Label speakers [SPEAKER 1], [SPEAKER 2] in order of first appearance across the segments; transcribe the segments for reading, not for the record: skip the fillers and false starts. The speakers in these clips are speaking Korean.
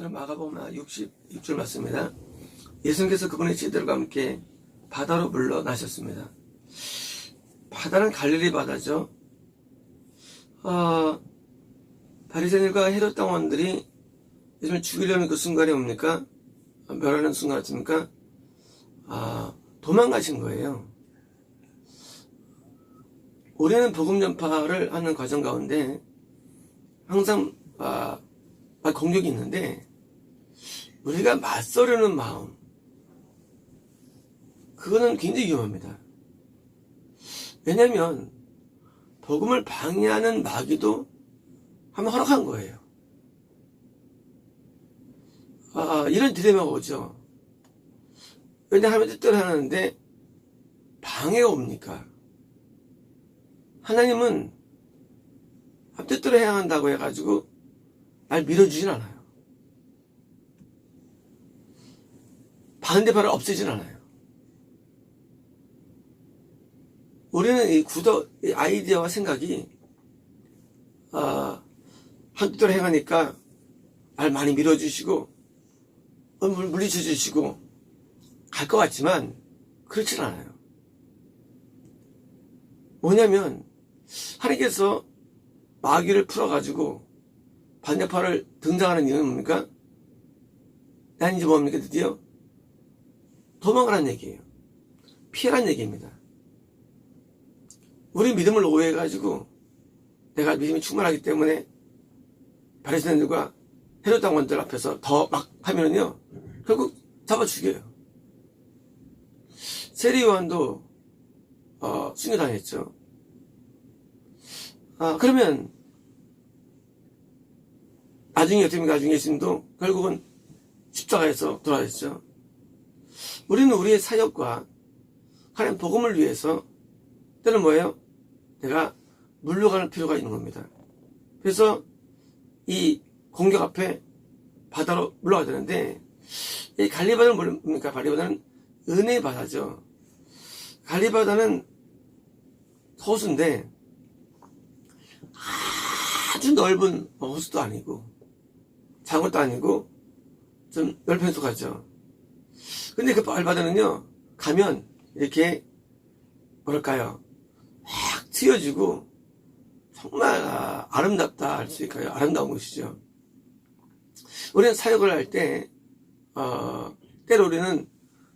[SPEAKER 1] 오늘 마가복음 66절 말씀입니다. 예수님께서 그분의 제자들과 함께 바다로 물러나셨습니다. 바다는 갈릴리 바다죠. 바리새인들과 헤롯 당원들이 예수님을 죽이려는 그 순간이 뭡니까? 멸하는 순간 같습니까? 도망가신 거예요. 우리는 복음 전파를 하는 과정 가운데 항상 공격이 있는데, 우리가 맞서려는 마음, 그거는 굉장히 위험합니다. 왜냐하면 복음을 방해하는 마귀도 한번 허락한 거예요. 이런 딜레마가 오죠. 왜냐 하나님 뜻대로 하는데 방해가 옵니까? 하나님은 뜻대로 해야 한다고 해가지고 날 밀어주진 않아요. 반대발을 없애진 않아요. 우리는 이 아이디어와 생각이 한 뜻대로 해가니까 날 많이 밀어주시고 물리쳐주시고 갈 것 같지만 그렇진 않아요. 뭐냐면 하나님께서 마귀를 풀어가지고 반대파를 등장하는 이유는 뭡니까? 난 이제 뭡니까? 드디어 도망가라는 얘기예요. 피해라는 얘기입니다. 우리 믿음을 오해해가지고 내가 믿음이 충만하기 때문에 바리새인들과 헤롯 당원들 앞에서 더 막 하면은요, 결국 잡아 죽여요. 세리 요한도 순교당했죠. 그러면 나중에 예수님도 결국은 십자가에서 돌아가셨죠. 우리는 우리의 사역과 하나님 복음을 위해서 때는 뭐예요? 내가 물러가는 필요가 있는 겁니다. 그래서 이 공격 앞에 바다로 물러가야 되는데, 이 갈릴리바다는 뭡니까? 갈릴리바다는 은혜의 바다죠. 갈릴리바다는 호수인데 아주 넓은 호수도 아니고 장어도 아니고 좀 넓은 속하죠. 근데 그 바다는요, 가면 이렇게 뭐랄까요, 확 트여지고 정말 아름답다 할 수 있을까요? 아름다운 곳이죠. 우리는 사역을 할 때 때로 우리는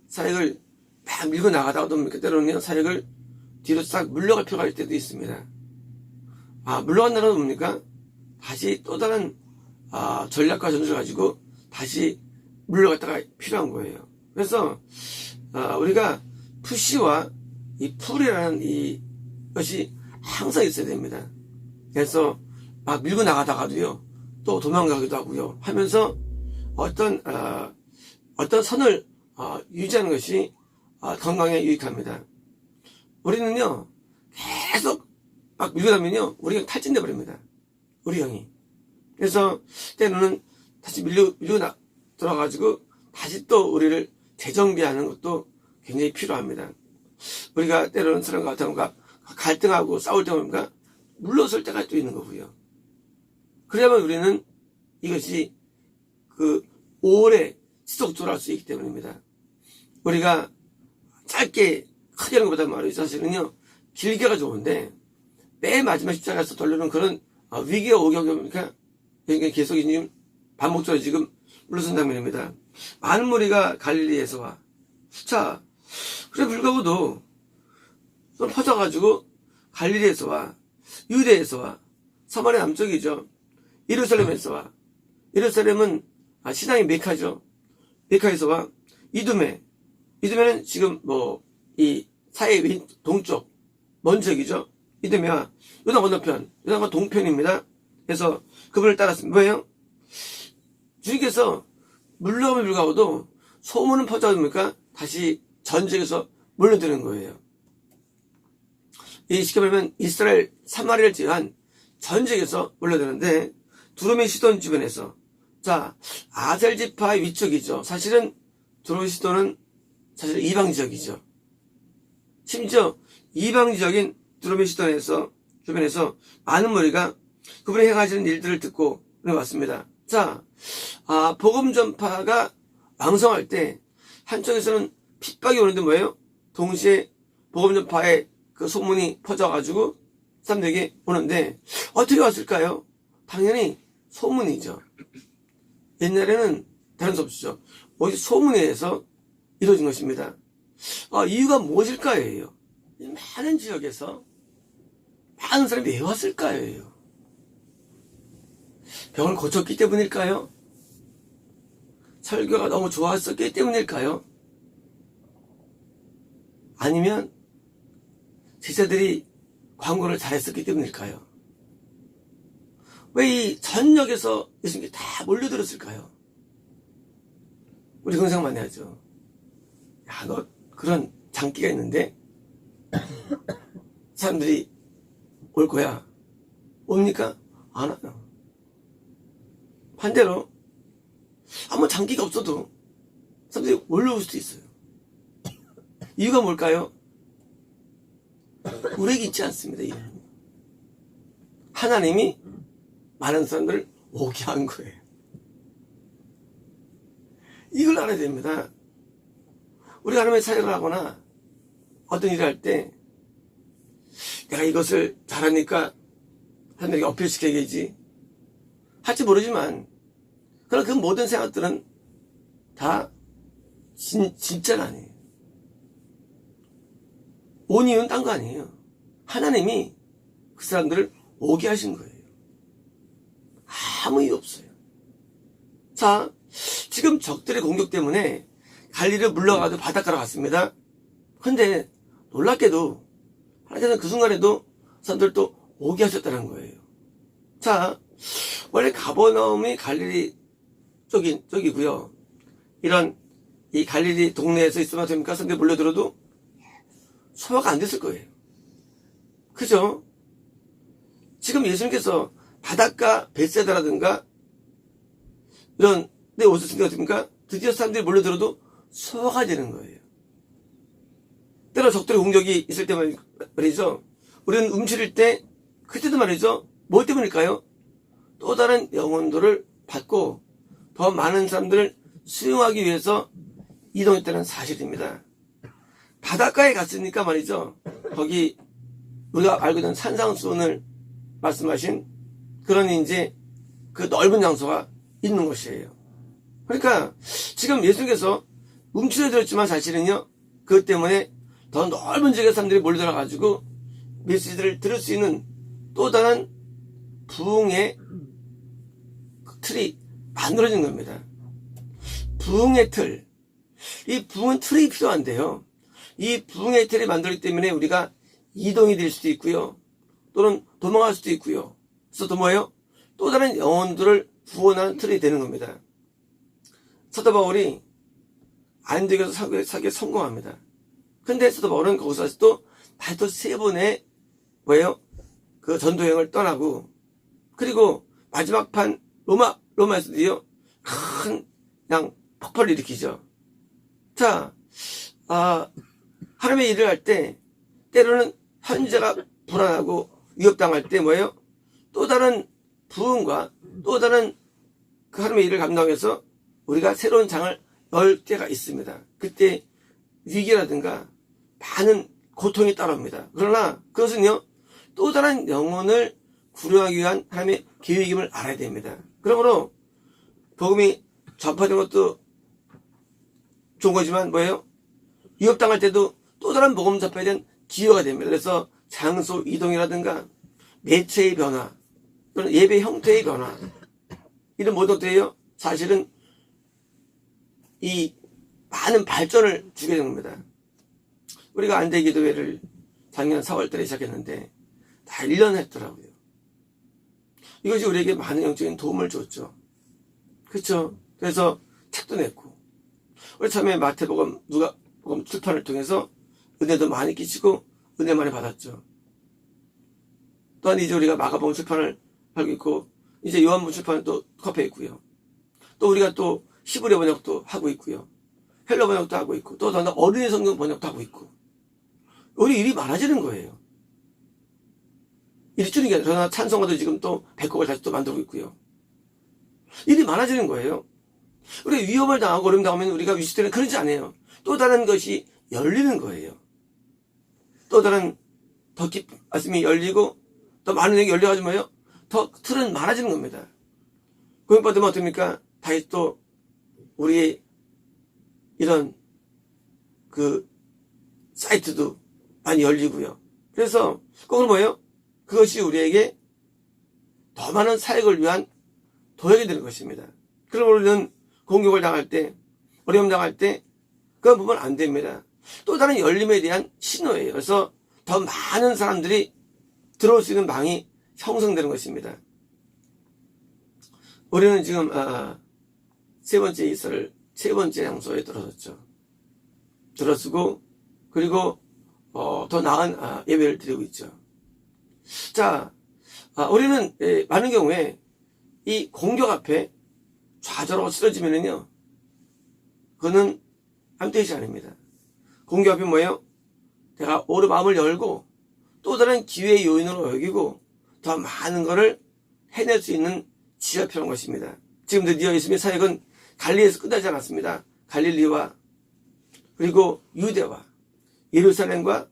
[SPEAKER 1] 사역을 막 밀고 나가다가도 때로는 사역을 뒤로 싹 물러갈 필요가 있을 때도 있습니다. 물러간다는 건 뭡니까? 다시 또 다른 전략과 전술을 가지고 다시 물러갔다가 필요한 거예요. 그래서 우리가 푸시와 이 풀이라는 이것이 항상 있어야 됩니다. 그래서 막 밀고 나가다가도요, 또 도망가기도 하고요 하면서 어떤 선을 유지하는 것이 건강에 유익합니다. 우리는요, 계속 막 밀고 나면요, 우리가 탈진돼 버립니다. 우리 형이. 그래서 때로는 다시 밀고 들어가가지고 다시 또 우리를 재정비하는 것도 굉장히 필요합니다. 우리가 때로는 사람과 갈등하고 싸울 때 보니까 물러설 때가 또 있는 거고요. 그래야만 우리는 이것이 오래 지속적으로 할 수 있기 때문입니다. 우리가 짧게 크게 하는 것보다 말이죠, 사실은요, 길게 가 좋은데 맨 마지막 십자가에서 돌려는 그런 위기가 오게 뭡니까? 그러니까 계속 지금 반복적으로 지금 물러선다는 말입니다. 많은 무리가 갈릴리에서 와. 자, 그래 불구하고도 또 퍼져가지고 갈릴리에서 와, 유대에서 와, 사마리아 남쪽이죠. 예루살렘에서 와. 예루살렘은 신앙의 메카죠. 메카에서 와. 이두메는 지금 이 사해 동쪽 먼 지역이죠. 이두메와 요단 건너편, 요단과 동편입니다. 그래서 그분을 따랐습니다. 뭐예요? 주님께서 물러가면 불구하고도 소문은 퍼져갑니까? 다시 전 지역에서 몰려드는 거예요. 이 쉽게 말하면 이스라엘 사마리아를 제외한 전 지역에서 몰려드는데, 두로미 시돈 주변에서, 자, 아셀 지파의 위쪽이죠. 사실은 두로미 시돈은 사실 이방 지역이죠. 심지어 이방 지역인 두로미 시돈에서 주변에서 많은 무리가 그분이 행하시는 일들을 듣고 왔습니다. 자, 복음 전파가 왕성할 때 한쪽에서는 핍박이 오는데 뭐예요? 동시에 복음 전파의 그 소문이 퍼져가지고 사람들에게 오는데 어떻게 왔을까요? 당연히 소문이죠. 옛날에는 다른 수 없죠. 오직 소문에 의해서 이루어진 것입니다. 이유가 무엇일까요? 많은 지역에서 많은 사람이 왜 왔을까요? 병을 고쳤기 때문일까요? 설교가 너무 좋았었기 때문일까요? 아니면 제자들이 광고를 잘했었기 때문일까요? 왜 이 전역에서 예수님께 다 몰려들었을까요? 우리 그런 생각 많이 하죠. 야, 너 그런 장기가 있는데 사람들이 올 거야. 옵니까? 안 와요. 반대로 아무 장기가 없어도 사람들이 올라올 수도 있어요. 이유가 뭘까요? 우리에게 있지 않습니다. 이유는. 하나님이 많은 사람들을 오게 한 거예요. 이걸 알아야 됩니다. 우리가 하나님의 사역을 하거나 어떤 일을 할 때 내가 이것을 잘하니까 사람들에게 어필시켜야지 할지 모르지만 그러나 그 모든 생각들은 다 진짜는 아니에요. 온 이유는 딴 거 아니에요. 하나님이 그 사람들을 오게 하신 거예요. 아무 이유 없어요. 자, 지금 적들의 공격 때문에 갈릴리를 물러가도 바닷가로 갔습니다. 근데 놀랍게도 하나님께서는 그 순간에도 사람들 또 오게 하셨다는 거예요. 자, 원래 가버나움이 갈릴리 쪽이고요. 이런 이 갈릴리 동네에서 있으면 됩니까? 사람들이 몰려들어도 소화가 안 됐을 거예요. 그죠? 지금 예수님께서 바닷가 베세다라든가 이런 데 오셨으니까 어떻습니까? 드디어 사람들이 몰려들어도 소화가 되는 거예요. 때로 적들의 공격이 있을 때 말이죠. 우리는 움츠릴 때 그때도 말이죠. 뭐 때문일까요? 또 다른 영혼들을 받고 더 많은 사람들을 수용하기 위해서 이동했다는 사실입니다. 바닷가에 갔으니까 말이죠. 거기 우리가 알고 있는 산상수훈을 말씀하신 그런 이제 그 넓은 장소가 있는 것이에요. 그러니까 지금 예수님께서 움츠러들었지만 사실은요. 그것 때문에 더 넓은 지역의 사람들이 몰려들어가지고 메시지를 들을 수 있는 또 다른 부흥의 틀이 만들어진 겁니다. 부흥의 틀. 이 부흥은 틀이 필요한데요. 이 부흥의 틀이 만들기 때문에 우리가 이동이 될 수도 있고요. 또는 도망갈 수도 있고요. 그래서 또 뭐예요? 또 다른 영혼들을 구원하는 틀이 되는 겁니다. 사도 바울이 안디옥에서 사기에 성공합니다. 근데 사도 바울은 거기서 또 다시 또 세 번의 뭐예요? 그 전도여행을 떠나고 그리고 마지막 판 로마에서도요 큰 그냥 폭발을 일으키죠. 자, 하나님의 일을 할 때 때로는 현재가 불안하고 위협당할 때 뭐예요? 또 다른 부흥과 또 다른 그 하나님의 일을 감당해서 우리가 새로운 장을 열 때가 있습니다. 그때 위기라든가 많은 고통이 따라옵니다. 그러나 그것은요 또 다른 영혼을 구원하기 위한 하나님의 계획임을 알아야 됩니다. 그러므로 복음이 전파된 것도 좋은 거지만 뭐예요? 위협당할 때도 또 다른 복음 전파에 대한 기회가 됩니다. 그래서 장소 이동이라든가 매체의 변화 또는 예배 형태의 변화 이런 모든 것들이요 사실은 이 많은 발전을 주게 된 겁니다. 우리가 안대기도회를 작년 4월달에 시작했는데 다 1년 했더라고요. 이것이 우리에게 많은 영적인 도움을 줬죠. 그렇죠? 그래서 책도 냈고 우리 처음에 마태복음 누가복음 출판을 통해서 은혜도 많이 끼치고 은혜 많이 받았죠. 또한 이제 우리가 마가복음 출판을 하고 있고 이제 요한복음 출판은 또 컵에 있고요. 또 우리가 또 히브리 번역도 하고 있고요. 헬러 번역도 하고 있고 또 어린이 성경 번역도 하고 있고 우리 일이 많아지는 거예요. 일이 줄는 게 아니라 찬송가도 지금 또 100곡을 다시 또 만들고 있고요. 일이 많아지는 거예요. 우리 위험을 당하고 어려움 당하면 우리가 위축되는 그러지 않아요. 또 다른 것이 열리는 거예요. 또 다른 더 깊은 말씀이 열리고 더 많은 얘기 열려가지고 뭐예요? 더 틀은 많아지는 겁니다. 고용받으면 어떻습니까? 다시 또 우리의 이런 그 사이트도 많이 열리고요. 그래서 거꾸로 뭐예요? 그것이 우리에게 더 많은 사역을 위한 도약이 되는 것입니다. 그럼 우리는 공격을 당할 때, 어려움 당할 때 그건 보면 안 됩니다. 또 다른 열림에 대한 신호예요. 그래서 더 많은 사람들이 들어올 수 있는 방이 형성되는 것입니다. 우리는 지금 세 번째 이설을 세 번째 장소에 들어섰죠. 들어서고 그리고 더 나은 예배를 드리고 있죠. 자, 우리는 많은 경우에 이 공격 앞에 좌절하고 쓰러지면은요, 그거는 암되지 아닙니다. 공격 앞에 뭐예요? 내가 오래 마음을 열고 또 다른 기회의 요인으로 여기고 더 많은 것을 해낼 수 있는 지혜가 필요한 것입니다. 지금 드디어 예수님의 사역은 갈릴리에서 끝나지 않았습니다. 갈릴리와 그리고 유대와 예루살렘과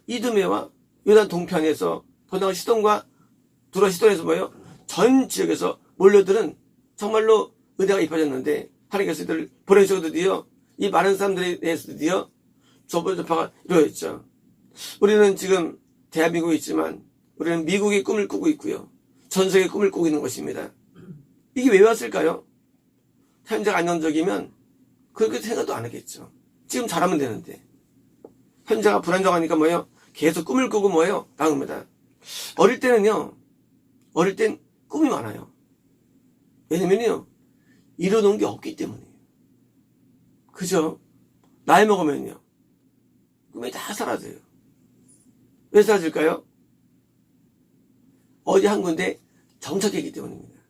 [SPEAKER 1] 이두메와 요단 동편에서 더 나은 시돈과 두라 시돈에서 뭐예요? 전 지역에서 몰려들은 정말로 은혜가 입혀졌는데 하나님께서 이들을 보내셔서 드디어 이 많은 사람들에 대해서 드디어 전파가 이루어졌죠. 우리는 지금 대한민국에 있지만 우리는 미국의 꿈을 꾸고 있고요. 전 세계의 꿈을 꾸고 있는 것입니다. 이게 왜 왔을까요? 현재가 안정적이면 그렇게 생각도 안 하겠죠. 지금 잘하면 되는데. 현재가 불안정하니까 뭐예요? 계속 꿈을 꾸고 뭐예요? 나옵니다. 어릴 때는요, 어릴 땐 꿈이 많아요. 왜냐면요, 이뤄놓은 게 없기 때문이에요. 그죠? 나이 먹으면요, 꿈이 다 사라져요. 왜 사라질까요? 어디 한 군데 정착했기 때문입니다.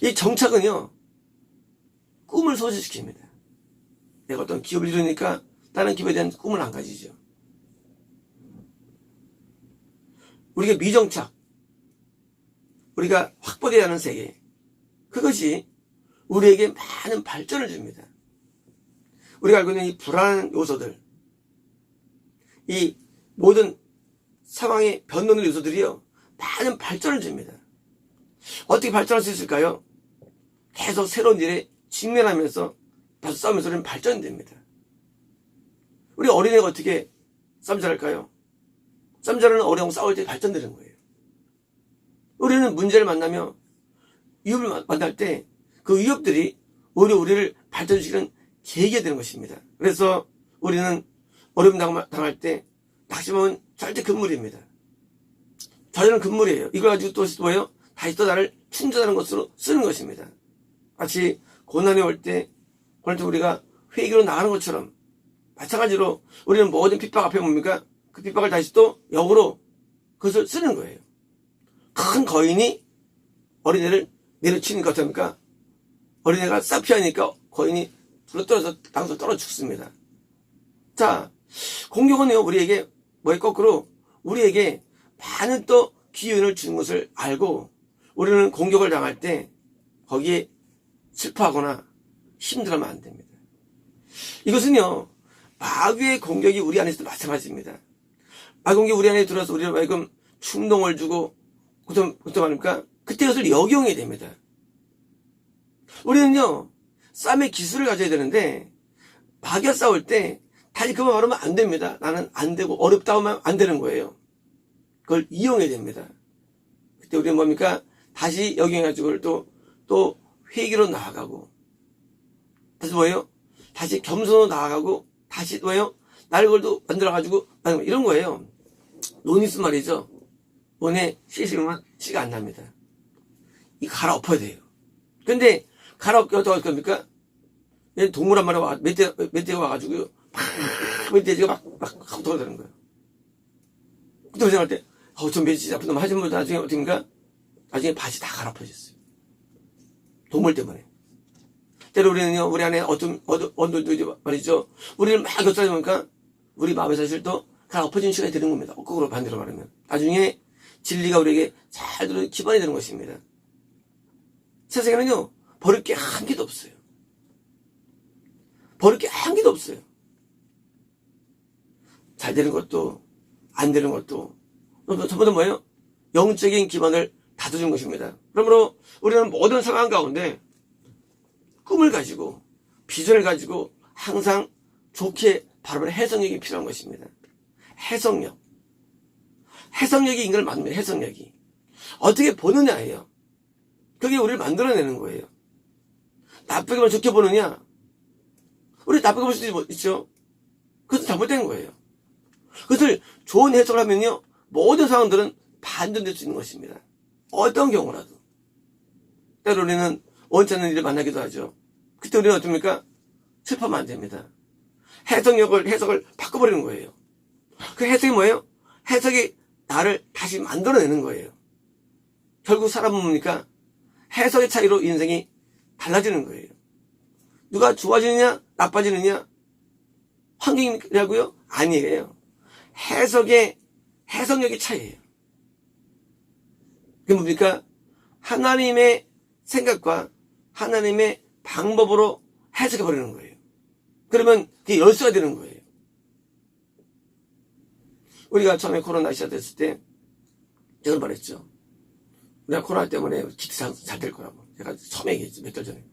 [SPEAKER 1] 이 정착은요, 꿈을 소실시킵니다. 내가 어떤 기업을 이루니까 다른 기업에 대한 꿈을 안 가지죠. 우리가 미정착, 우리가 확보되어야 하는 세계, 그것이 우리에게 많은 발전을 줍니다. 우리가 알고 있는 이 불안한 요소들, 이 모든 상황의 변동의 요소들이요, 많은 발전을 줍니다. 어떻게 발전할 수 있을까요? 계속 새로운 일에 직면하면서 다소 싸우면서 우리는 발전됩니다. 우리 어린애가 어떻게 싸움 잘할까요? 싸움 잘하는 어린애하고 싸울 때 발전되는 거예요. 우리는 문제를 만나며 위협을 만날 때 그 위협들이 오히려 우리를 발전시키는 계기가 되는 것입니다. 그래서 우리는 어려움 당할 때 낙심하면 절대 금물입니다. 좌절은 금물이에요. 이걸 가지고 또 뭐예요? 다시 또 나를 충전하는 것으로 쓰는 것입니다. 마치 고난이 올 때 오늘 우리가 회개로 나가는 것처럼 마찬가지로 우리는 모든 핍박 앞에 뭡니까? 그 핍박을 다시 또 역으로 그것을 쓰는 거예요. 큰 거인이 어린애를 내려치니까 어떡합니까? 어린애가 싹 피하니까 거인이 불러떨어져 땅에서 떨어 죽습니다. 자, 공격은요, 우리에게 뭐에 거꾸로 우리에게 많은 또 기운을 주는 것을 알고 우리는 공격을 당할 때 거기에 슬퍼하거나 힘들어하면 안 됩니다. 이것은요, 마귀의 공격이 우리 안에 있어도 마찬가지입니다. 마귀 공격이 우리 안에 들어와서 우리를 하여금 충동을 주고 고통합니까? 그때 그것을 역용해야 됩니다. 우리는요, 싸움의 기술을 가져야 되는데 마귀와 싸울 때 다시 그만 말하면 안 됩니다. 나는 안 되고 어렵다 하면 안 되는 거예요. 그걸 이용해야 됩니다. 그때 우리는 뭡니까? 다시 역용해가지고 또 회개로 나아가고 다시 뭐예요? 다시 겸손으로 나아가고 다시 뭐예요? 나를 걸도 만들어가지고 이런 거예요. 논이 있으면 말이죠. 논에 씨 심으면 씨가 안 납니다. 이 갈아엎어야 돼요. 근데 갈아엎기 어떻게 할 겁니까? 동물 한 마리가 멧돼지가 와가지고 멧돼지가 막 돌아다니는 거예요. 그때 생각할 때 저 멧돼지 나쁜 놈 하지만 나중에 어떻게인가? 나중에 밭이 다 갈아엎어졌어요. 동물 때문에. 때로 우리는요, 우리 안에 어떤 언들도 말이죠. 우리를 막 곁들여 보니까 우리 마음의 사실도 갈아엎어지는 시간이 되는 겁니다. 거꾸로 반대로 말하면. 나중에 진리가 우리에게 잘 들어 기반이 되는 것입니다. 세상에는요, 버릴 게 한 개도 없어요. 버릴 게 한 개도 없어요. 잘 되는 것도, 안 되는 것도, 전부 다 뭐예요? 영적인 기반을 다져준 것입니다. 그러므로 우리는 모든 상황 가운데 꿈을 가지고, 비전을 가지고 항상 좋게 바라보는 해석력이 필요한 것입니다. 해석력. 해석력이 인간을 만듭니다. 해석력이. 어떻게 보느냐예요. 그게 우리를 만들어내는 거예요. 나쁘게만 좋게 보느냐? 우리 나쁘게 볼 수도 있죠. 그것은 잘못된 거예요. 그것을 좋은 해석을 하면요, 모든 상황들은 반전될 수 있는 것입니다. 어떤 경우라도. 때로 우리는 원치 않는 일을 만나기도 하죠. 그때 우리는 어떻습니까? 슬퍼하면 안 됩니다. 해석을 바꿔버리는 거예요. 그 해석이 뭐예요? 해석이 나를 다시 만들어내는 거예요. 결국 사람은 뭡니까? 해석의 차이로 인생이 달라지는 거예요. 누가 좋아지느냐, 나빠지느냐? 환경이라고요? 아니에요. 해석력의 차이예요. 그게 뭡니까? 하나님의 생각과 하나님의 방법으로 해석해버리는 거예요. 그러면 그게 열쇠가 되는 거예요. 우리가 처음에 코로나 시작됐을 때, 제가 말했죠. 우리가 코로나 때문에 키트 장사 잘 될 거라고. 제가 처음에 얘기했죠. 몇 달 전에.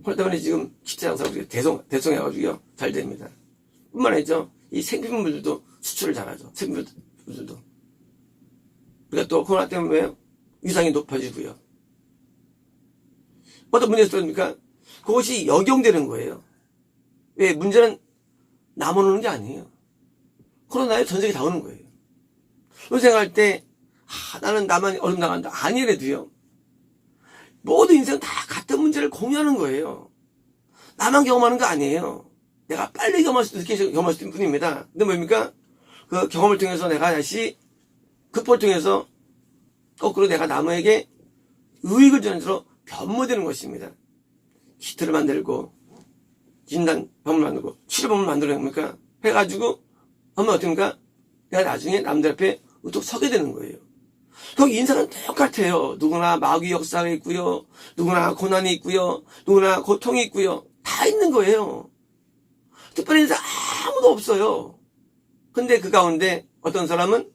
[SPEAKER 1] 코로나 때문에 지금 키트 장사 우리가 대성해가지고요. 잘 됩니다. 뿐만 아니죠. 이 생필품들도 수출을 잘하죠. 생필품들도. 우리가 또 코로나 때문에 왜요? 위상이 높아지고요. 어떤 문제가 있습니까? 그것이 역용되는 거예요. 왜? 문제는 나만 오는 게 아니에요. 코로나에 전 세계 다 오는 거예요. 그런 생각할 때, 나는 나만 얼음 나간다. 아니래도요. 모든 인생 다 같은 문제를 공유하는 거예요. 나만 경험하는 거 아니에요. 내가 빨리 경험할 수 있을 뿐입니다. 근데 뭡니까? 그 경험을 통해서 내가 다시 극복을 통해서 거꾸로 내가 남에게 유익을 전해서 변모되는 것입니다. 키트를 만들고, 진단법을 만들고, 치료법을 만들어야 합니까? 해가지고, 하면 어떻습니까? 내가 나중에 남들 앞에 우뚝 서게 되는 거예요. 거기 인생은 똑같아요. 누구나 마귀 역사가 있고요. 누구나 고난이 있고요. 누구나 고통이 있고요. 다 있는 거예요. 특별한 인생 아무도 없어요. 근데 그 가운데 어떤 사람은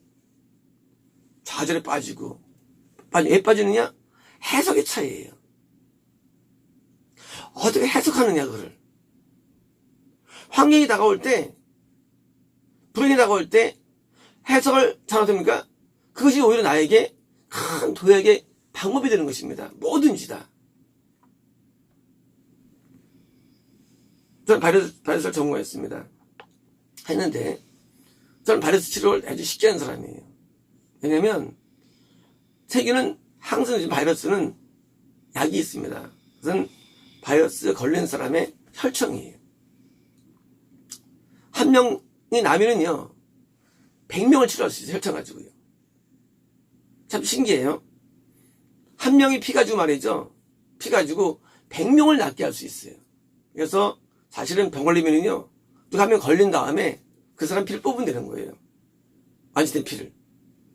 [SPEAKER 1] 좌절에 빠지고, 왜 빠지느냐? 해석의 차이예요. 어떻게 해석하느냐, 그걸. 환경이 다가올 때, 불행이 다가올 때, 해석을 잘못합니까? 그것이 오히려 나에게 큰 도약의 방법이 되는 것입니다. 뭐든지 다. 저는 바이러스를 전공했습니다. 했는데, 저는 바이러스 치료를 아주 쉽게 하는 사람이에요. 왜냐면, 세계는 항상 바이러스는 약이 있습니다. 그것은 바이러스 걸린 사람의 혈청이에요. 한 명이 나면은요, 100명을 치료할 수 있어요. 혈청 가지고요. 참 신기해요. 한 명이 피 가지고 말이죠. 피 가지고 100명을 낫게 할 수 있어요. 그래서 사실은 병 걸리면은요, 누가 한 명 걸린 다음에 그 사람 피를 뽑으면 되는 거예요. 완치된 피를.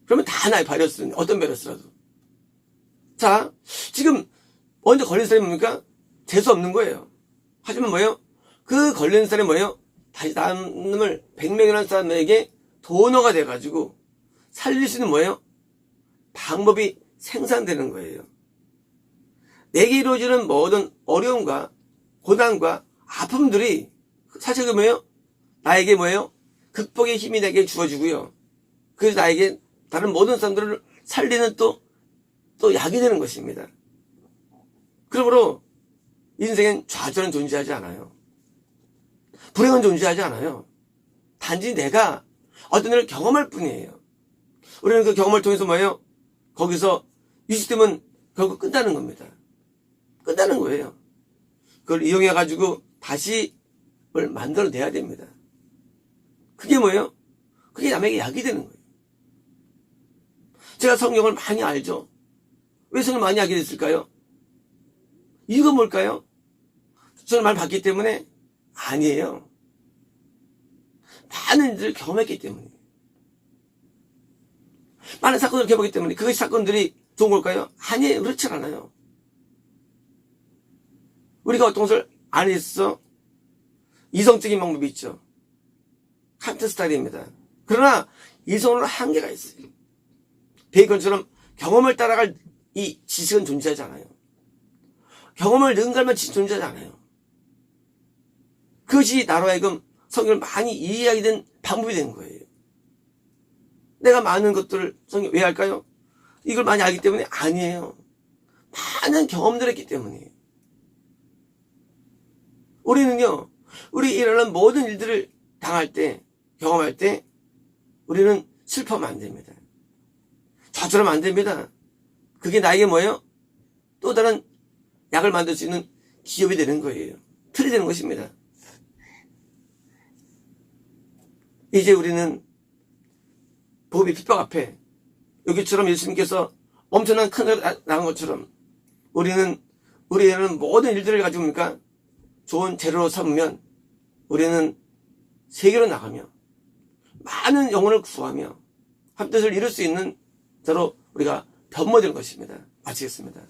[SPEAKER 1] 그러면 다 나아요, 바이러스는. 어떤 바이러스라도. 자, 지금 먼저 걸린 사람이 뭡니까? 재수 없는 거예요. 하지만 뭐예요? 그 걸린 사람이 뭐예요? 다시 다음 놈을 100명이라는 사람에게 도너가 돼가지고 살릴 수 있는 뭐예요? 방법이 생산되는 거예요. 내게 이루어지는 모든 어려움과 고난과 아픔들이 사실 그 뭐예요? 나에게 뭐예요? 극복의 힘이 내게 주어지고요. 그래서 나에게 다른 모든 사람들을 살리는 또 약이 되는 것입니다. 그러므로 인생엔 좌절은 존재하지 않아요. 불행은 존재하지 않아요. 단지 내가 어떤 일을 경험할 뿐이에요. 우리는 그 경험을 통해서 뭐예요? 거기서 유지되면 결국 끝나는 겁니다. 끝나는 거예요. 그걸 이용해가지고 다시 뭘 만들어내야 됩니다. 그게 뭐예요? 그게 남에게 약이 되는 거예요. 제가 성경을 많이 알죠? 왜 성경을 많이 알게 됐을까요? 이유가 뭘까요? 저는 많이 봤기 때문에? 아니에요. 많은 일들을 경험했기 때문이에요. 많은 사건을 겪었기 때문에 그것이 사건들이 좋은 걸까요? 아니에요. 그렇지 않아요. 우리가 어떤 것을 안 했어? 이성적인 방법이 있죠. 칸트 스타일입니다. 그러나 이성으로는 한계가 있어요. 베이컨처럼 경험을 따라갈 이 지식은 존재하지 않아요. 경험을 능가하면 지식 존재하지 않아요. 그것이 나로 하여금 성경을 많이 이해하게 된 방법이 된 거예요. 내가 많은 것들을 성경 왜 할까요? 이걸 많이 알기 때문에? 아니에요. 많은 경험들을 했기 때문이에요. 우리는요, 우리 일어나는 모든 일들을 당할 때, 경험할 때, 우리는 슬퍼하면 안 됩니다. 저처럼 안 됩니다. 그게 나에게 뭐예요? 또 다른 약을 만들 수 있는 기업이 되는 거예요. 틀이 되는 것입니다. 이제 우리는 법의 핍박 앞에 여기처럼 예수님께서 엄청난 큰 을 나간 것처럼 우리는 모든 일들을 가지고 뭡니까? 좋은 재료로 삼으면 우리는 세계로 나가며 많은 영혼을 구하며 한 뜻을 이룰 수 있는 자로 우리가 변모되는 것입니다. 마치겠습니다.